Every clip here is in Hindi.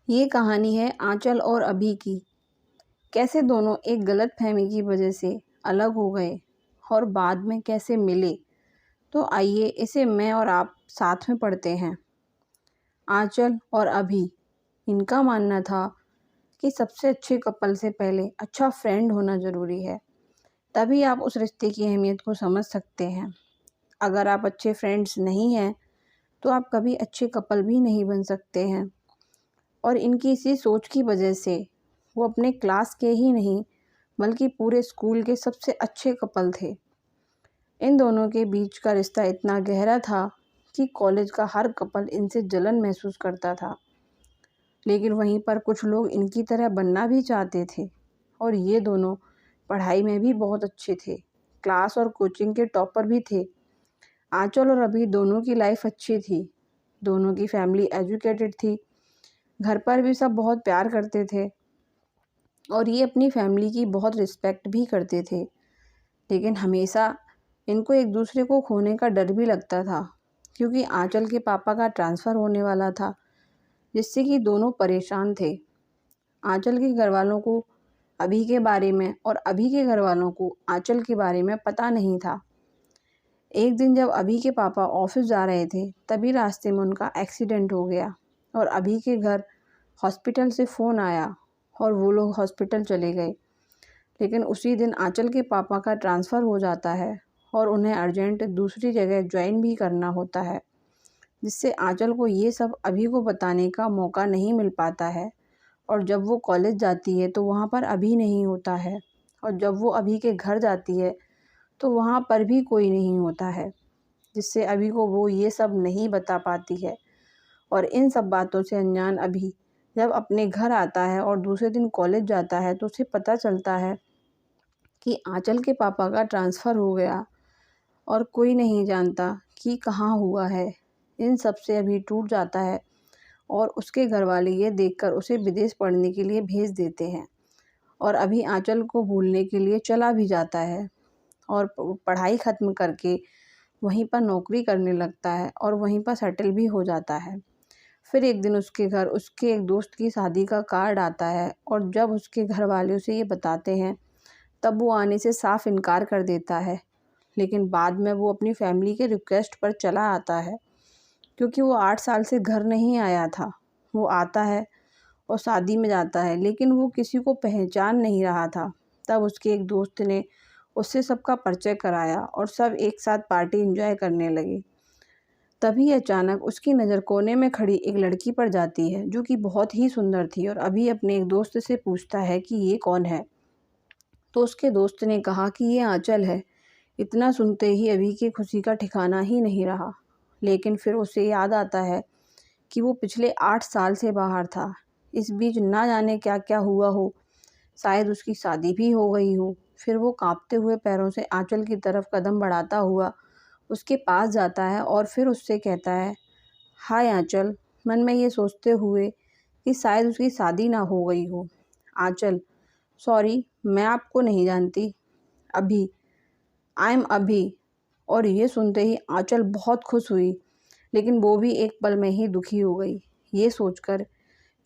ये कहानी है आंचल और अभी की। कैसे दोनों एक गलतफहमी की वजह से अलग हो गए और बाद में कैसे मिले। तो आइए इसे मैं और आप साथ में पढ़ते हैं। आंचल और अभी, इनका मानना था कि सबसे अच्छे कपल से पहले अच्छा फ्रेंड होना ज़रूरी है। तभी आप उस रिश्ते की अहमियत को समझ सकते हैं। अगर आप अच्छे फ्रेंड्स नहीं हैं तो आप कभी अच्छे कपल भी नहीं बन सकते हैं। और इनकी इसी सोच की वजह से वो अपने क्लास के ही नहीं बल्कि पूरे स्कूल के सबसे अच्छे कपल थे। इन दोनों के बीच का रिश्ता इतना गहरा था कि कॉलेज का हर कपल इनसे जलन महसूस करता था। लेकिन वहीं पर कुछ लोग इनकी तरह बनना भी चाहते थे। और ये दोनों पढ़ाई में भी बहुत अच्छे थे, क्लास और कोचिंग के टॉपर भी थे। आंचल और अभी दोनों की लाइफ अच्छी थी, दोनों की फैमिली एजुकेटेड थी, घर पर भी सब बहुत प्यार करते थे और ये अपनी फैमिली की बहुत रिस्पेक्ट भी करते थे। लेकिन हमेशा इनको एक दूसरे को खोने का डर भी लगता था, क्योंकि आंचल के पापा का ट्रांसफ़र होने वाला था, जिससे कि दोनों परेशान थे। आंचल के घर वालों को अभी के बारे में और अभी के घर वालों को आंचल के बारे में पता नहीं था। एक दिन जब अभी के पापा ऑफिस जा रहे थे, तभी रास्ते में उनका एक्सीडेंट हो गया और अभी के घर हॉस्पिटल से फ़ोन आया और वो लोग हॉस्पिटल चले गए। लेकिन उसी दिन आंचल के पापा का ट्रांसफ़र हो जाता है और उन्हें अर्जेंट दूसरी जगह ज्वाइन भी करना होता है, जिससे आंचल को ये सब अभी को बताने का मौका नहीं मिल पाता है। और जब वो कॉलेज जाती है तो वहाँ पर अभी नहीं होता है, और जब वो अभी के घर जाती है तो वहाँ पर भी कोई नहीं होता है, जिससे अभी को वो ये सब नहीं बता पाती है। और इन सब बातों से अनजान अभी जब अपने घर आता है और दूसरे दिन कॉलेज जाता है तो उसे पता चलता है कि आंचल के पापा का ट्रांसफ़र हो गया और कोई नहीं जानता कि कहाँ हुआ है। इन सब से अभी टूट जाता है और उसके घर वाले ये देखकर उसे विदेश पढ़ने के लिए भेज देते हैं। और अभी आंचल को भूलने के लिए चला भी जाता है और पढ़ाई ख़त्म करके वहीं पर नौकरी करने लगता है और वहीं पर सेटल भी हो जाता है। फिर एक दिन उसके घर उसके एक दोस्त की शादी का कार्ड आता है और जब उसके घर वाले उसे ये बताते हैं तब वो आने से साफ इनकार कर देता है। लेकिन बाद में वो अपनी फैमिली के रिक्वेस्ट पर चला आता है, क्योंकि वो 8 साल से घर नहीं आया था। वो आता है और शादी में जाता है, लेकिन वो किसी को पहचान नहीं रहा था। तब उसके एक दोस्त ने उससे सबका परिचय कराया और सब एक साथ पार्टी एंजॉय करने लगे। तभी अचानक उसकी नज़र कोने में खड़ी एक लड़की पर जाती है, जो कि बहुत ही सुंदर थी। और अभी अपने एक दोस्त से पूछता है कि ये कौन है। तो उसके दोस्त ने कहा कि ये आंचल है। इतना सुनते ही अभी की खुशी का ठिकाना ही नहीं रहा। लेकिन फिर उसे याद आता है कि वो पिछले 8 साल से बाहर था। इस बीच ना जाने क्या क्या हुआ हो, शायद उसकी शादी भी हो गई हो। फिर वो कांपते हुए पैरों से आंचल की तरफ कदम बढ़ाता हुआ उसके पास जाता है और फिर उससे कहता है, हाय आंचल। मन में ये सोचते हुए कि शायद उसकी शादी ना हो गई हो। आंचल, सॉरी, मैं आपको नहीं जानती। अभी, आई एम अभी। और ये सुनते ही आंचल बहुत खुश हुई, लेकिन वो भी एक पल में ही दुखी हो गई, ये सोचकर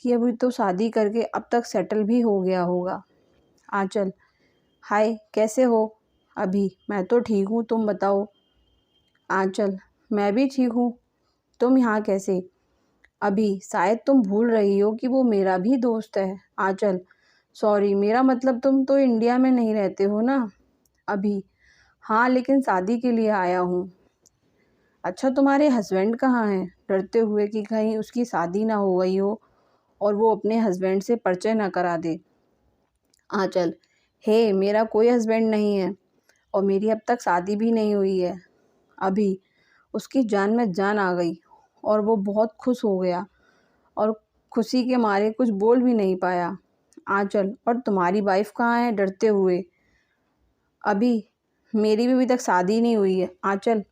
कि अभी तो शादी करके अब तक सेटल भी हो गया होगा। आंचल, हाय, कैसे हो? अभी, मैं तो ठीक हूँ, तुम बताओ। आंचल, मैं भी ठीक हूँ, तुम यहाँ कैसे? अभी, शायद तुम भूल रही हो कि वो मेरा भी दोस्त है। आंचल, सॉरी, मेरा मतलब तुम तो इंडिया में नहीं रहते हो ना? अभी, हाँ, लेकिन शादी के लिए आया हूँ। अच्छा, तुम्हारे हस्बैंड कहाँ हैं? डरते हुए कि कहीं उसकी शादी ना हो गई हो और वो अपने हस्बैंड से परिचय ना करा दे। आंचल, हे, मेरा कोई हस्बैंड नहीं है और मेरी अब तक शादी भी नहीं हुई है। अभी, उसकी जान में जान आ गई और वो बहुत खुश हो गया और खुशी के मारे कुछ बोल भी नहीं पाया। आंचल, और तुम्हारी वाइफ कहाँ है? डरते हुए। अभी, मेरी भी अभी तक शादी नहीं हुई है। आंचल,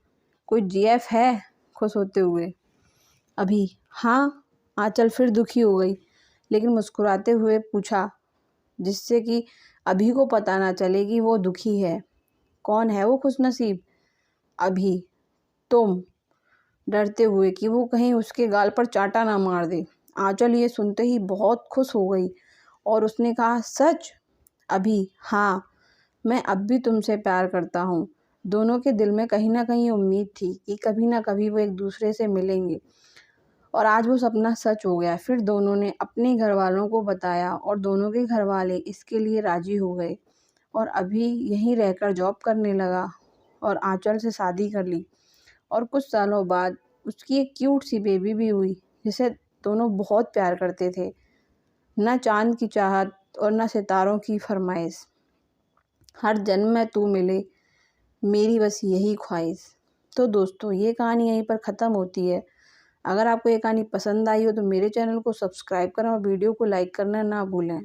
कोई जीएफ है? खुश होते हुए। अभी, हाँ। आंचल फिर दुखी हो गई, लेकिन मुस्कुराते हुए पूछा, जिससे कि अभी को पता ना चले कि वो दुखी है। कौन है वो खुशनसीब? अभी, तुम। डरते हुए कि वो कहीं उसके गाल पर चांटा ना मार दे। आंचल ये सुनते ही बहुत खुश हो गई और उसने कहा, सच? अभी? हाँ, मैं अब भी तुमसे प्यार करता हूँ। दोनों के दिल में कहीं ना कहीं उम्मीद थी कि कभी ना कभी वो एक दूसरे से मिलेंगे, और आज वो सपना सच हो गया। फिर दोनों ने अपने घर वालों को बताया और दोनों के घर वाले इसके लिए राजी हो गए, और अभी यहीं रहकर जॉब करने लगा और आंचल से शादी कर ली। और कुछ सालों बाद उसकी एक क्यूट सी बेबी भी हुई, जिसे दोनों बहुत प्यार करते थे। न चाँद की चाहत और न सितारों की फरमाइश, हर जन्म में तू मिले, मेरी बस यही ख्वाहिश। तो दोस्तों, ये कहानी यहीं पर ख़त्म होती है। अगर आपको ये कहानी पसंद आई हो तो मेरे चैनल को सब्सक्राइब करें और वीडियो को लाइक करना ना भूलें।